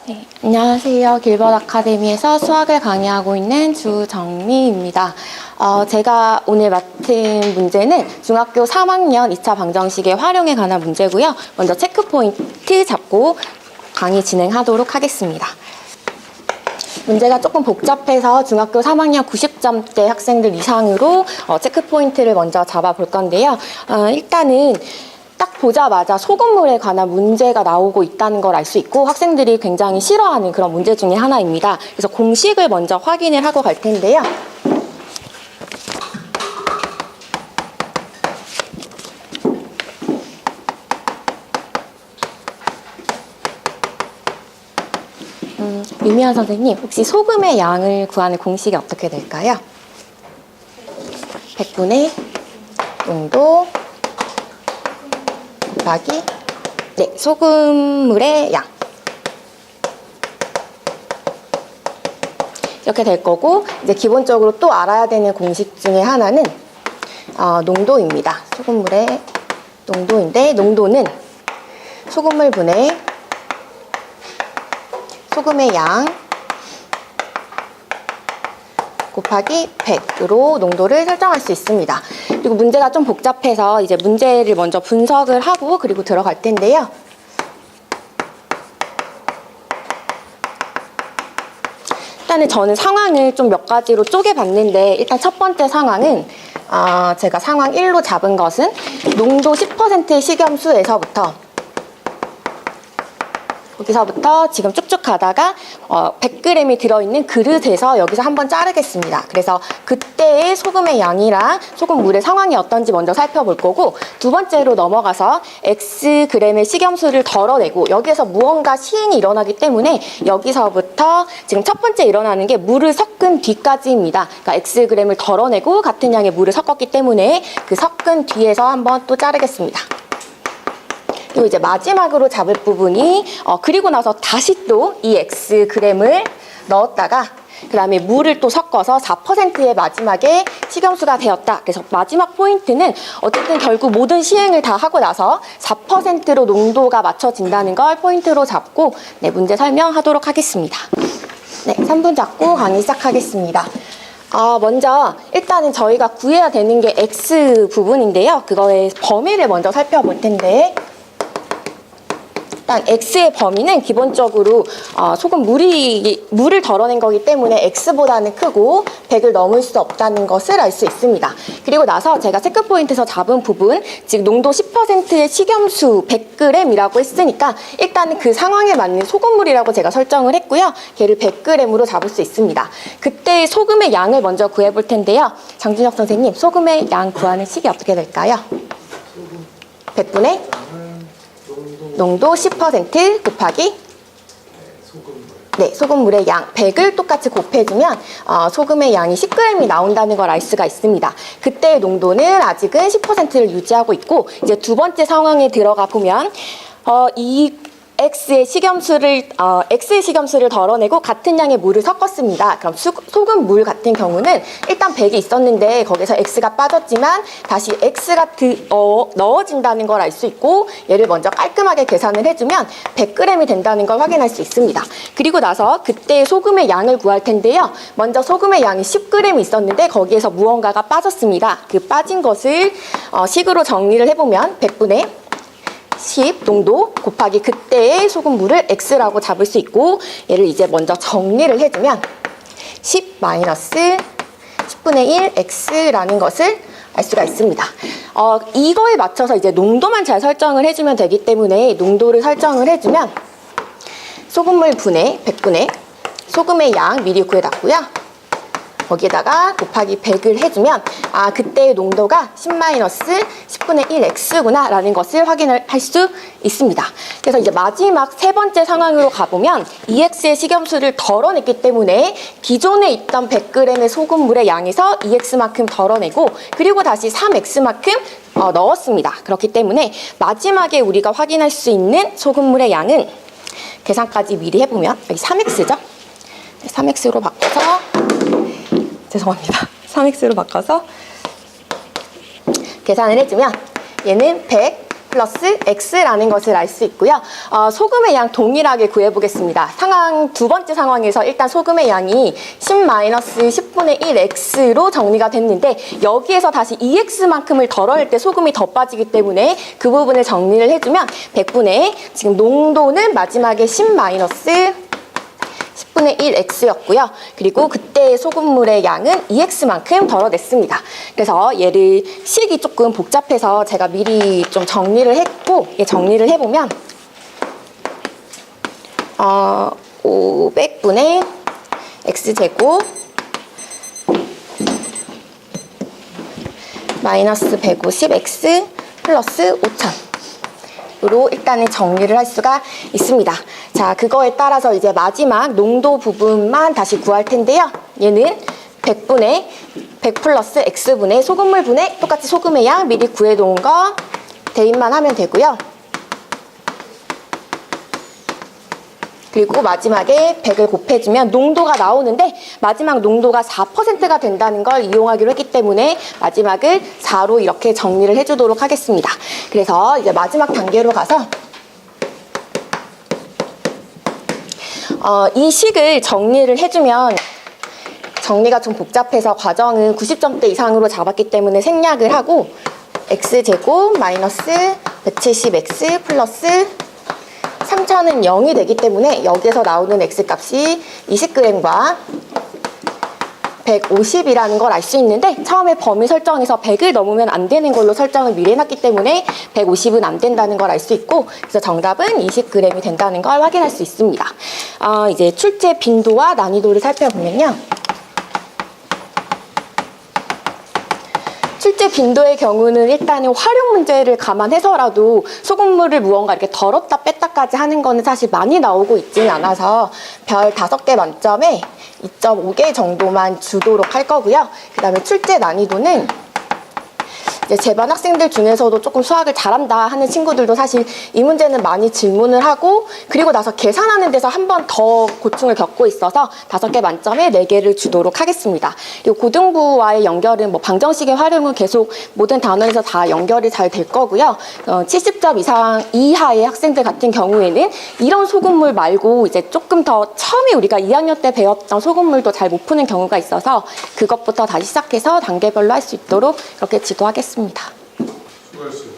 네, 안녕하세요. 길벗 아카데미에서 수학을 강의하고 있는 주정미입니다. 제가 오늘 맡은 문제는 중학교 3학년 2차 방정식의 활용에 관한 문제고요. 먼저 체크 포인트 잡고 강의 진행하도록 하겠습니다. 문제가 조금 복잡해서 중학교 3학년 90점대 학생들 이상으로 체크 포인트를 먼저 잡아볼 건데요. 일단은 딱 보자마자 소금물에 관한 문제가 나오고 있다는 걸 알 수 있고 학생들이 굉장히 싫어하는 그런 문제 중에 하나입니다. 그래서 공식을 먼저 확인을 하고 갈 텐데요. 유미연 선생님, 혹시 소금의 양을 구하는 공식이 어떻게 될까요? 100분의 농도 곱하기 소금물의 양 이렇게 될 거고, 이제 기본적으로 또 알아야 되는 공식 중에 하나는 농도입니다. 소금물의 농도인데, 농도는 소금물 분의 소금의 양 곱하기 100으로 농도를 설정할 수 있습니다. 그리고 문제가 좀 복잡해서 이제 문제를 먼저 분석을 하고 그리고 들어갈 텐데요. 일단은 저는 상황을 좀 몇 가지로 쪼개봤는데, 일단 첫 번째 상황은 제가 상황 1로 잡은 것은 농도 10%의 식염수에서부터 여기서부터 지금 쭉쭉 가다가 100g이 들어있는 그릇에서 여기서 한번 자르겠습니다. 그래서 그때의 소금의 양이랑 소금물의 상황이 어떤지 먼저 살펴볼 거고, 두 번째로 넘어가서 Xg의 식염수를 덜어내고 여기에서 무언가 시행이 일어나기 때문에 여기서부터 지금 첫 번째 일어나는 게 물을 섞은 뒤까지입니다. 그러니까 Xg을 덜어내고 같은 양의 물을 섞었기 때문에 그 섞은 뒤에서 한번 또 자르겠습니다. 그리고 이제 마지막으로 잡을 부분이 그리고 나서 다시 또 이 Xg을 넣었다가 그 다음에 물을 또 섞어서 4%의 마지막에 식염수가 되었다. 그래서 마지막 포인트는 어쨌든 결국 모든 시행을 다 하고 나서 4%로 농도가 맞춰진다는 걸 포인트로 잡고 문제 설명하도록 하겠습니다. 3분 잡고 강의 시작하겠습니다. 먼저 일단은 저희가 구해야 되는 게 X 부분인데요. 그거의 범위를 먼저 살펴볼 텐데, 일단 X의 범위는 기본적으로 물을 덜어낸 거기 때문에 X보다는 크고 100을 넘을 수 없다는 것을 알 수 있습니다. 그리고 나서 제가 체크포인트에서 잡은 부분, 즉 농도 10%의 식염수 100g이라고 했으니까 일단은 그 상황에 맞는 소금물이라고 제가 설정을 했고요. 걔를 100g으로 잡을 수 있습니다. 그때 소금의 양을 먼저 구해볼 텐데요. 장준혁 선생님, 소금의 양 구하는 식이 어떻게 될까요? 100분의 농도 10% 곱하기 소금물의 양 100을 똑같이 곱해주면 소금의 양이 10g이 나온다는 걸 알 수가 있습니다. 그때의 농도는 아직은 10%를 유지하고 있고, 이제 두 번째 상황에 들어가 보면 이 X의 식염수를 덜어내고 같은 양의 물을 섞었습니다. 그럼 소금물 같은 경우는 일단 100이 있었는데 거기서 X가 빠졌지만 다시 X가 넣어진다는 걸 알 수 있고, 얘를 먼저 깔끔하게 계산을 해주면 100g이 된다는 걸 확인할 수 있습니다. 그리고 나서 그때 소금의 양을 구할 텐데요. 먼저 소금의 양이 10g이 있었는데 거기에서 무언가가 빠졌습니다. 그 빠진 것을 식으로 정리를 해보면 100분의 10 농도 곱하기 그때의 소금물을 X라고 잡을 수 있고, 얘를 이제 먼저 정리를 해주면 10 마이너스 10분의 1 X라는 것을 알 수가 있습니다. 이거에 맞춰서 이제 농도만 잘 설정을 해주면 되기 때문에 농도를 설정을 해주면 소금물 분의 100분의 소금의 양 미리 구해놨고요. 거기에다가 곱하기 100을 해주면 그때의 농도가 10-10분의 1X구나 라는 것을 확인을 할 수 있습니다. 그래서 이제 마지막 세 번째 상황으로 가보면 2X의 식염수를 덜어냈기 때문에 기존에 있던 100g의 소금물의 양에서 2X만큼 덜어내고 그리고 다시 3X만큼 넣었습니다. 그렇기 때문에 마지막에 우리가 확인할 수 있는 소금물의 양은, 계산까지 미리 해보면 여기 3X죠? 3X로 바꿔서 죄송합니다. 3X로 바꿔서 계산을 해주면 얘는 100 플러스 X라는 것을 알 수 있고요. 소금의 양 동일하게 구해보겠습니다. 상황 두 번째 상황에서 일단 소금의 양이 10-10분의 1X로 정리가 됐는데 여기에서 다시 2X만큼을 덜어낼 때 소금이 더 빠지기 때문에 그 부분을 정리를 해주면 100분의 지금 농도는 마지막에 10-10분의 1X였고요. 그리고 그때의 소금물의 양은 2X만큼 덜어냈습니다. 그래서 얘를 식이 조금 복잡해서 제가 미리 좀 정리를 했고, 정리를 해보면 500분의 X제곱 마이너스 150X 플러스 5000으로 일단은 정리를 할 수가 있습니다. 자, 그거에 따라서 이제 마지막 농도 부분만 다시 구할 텐데요. 얘는 100분의 100 플러스 X분의 소금물 분의 똑같이 소금의 양 미리 구해놓은 거 대입만 하면 되고요. 그리고 마지막에 100을 곱해주면 농도가 나오는데 마지막 농도가 4%가 된다는 걸 이용하기로 했기 때문에 마지막을 4로 이렇게 정리를 해주도록 하겠습니다. 그래서 이제 마지막 단계로 가서 이 식을 정리를 해주면 정리가 좀 복잡해서 과정은 90점대 이상으로 잡았기 때문에 생략을 하고 X제곱 마이너스 170X 플러스 3000은 0이 되기 때문에 여기에서 나오는 X값이 20g과 150이라는 걸 알 수 있는데 처음에 범위 설정에서 100을 넘으면 안 되는 걸로 설정을 미리 해놨기 때문에 150은 안 된다는 걸 알 수 있고 그래서 정답은 20g이 된다는 걸 확인할 수 있습니다. 이제 출제 빈도와 난이도를 살펴보면요. 실제 빈도의 경우는 일단은 활용 문제를 감안해서라도 소금물을 무언가 이렇게 덜었다 뺐다까지 하는 거는 사실 많이 나오고 있지는 않아서 별 5개 만점에 2.5개 정도만 주도록 할 거고요. 그 다음에 출제 난이도는 이제 제 반 학생들 중에서도 조금 수학을 잘한다 하는 친구들도 사실 이 문제는 많이 질문을 하고 그리고 나서 계산하는 데서 한 번 더 고충을 겪고 있어서 5개 만점에 4개를 주도록 하겠습니다. 그리고 고등부와의 연결은 뭐 방정식의 활용은 계속 모든 단원에서 다 연결이 잘 될 거고요. 70점 이상 이하의 학생들 같은 경우에는 이런 소금물 말고 이제 조금 더 처음에 우리가 2학년 때 배웠던 소금물도 잘 못 푸는 경우가 있어서 그것부터 다시 시작해서 단계별로 할 수 있도록 그렇게 지도하겠습니다. 수고하셨습니다.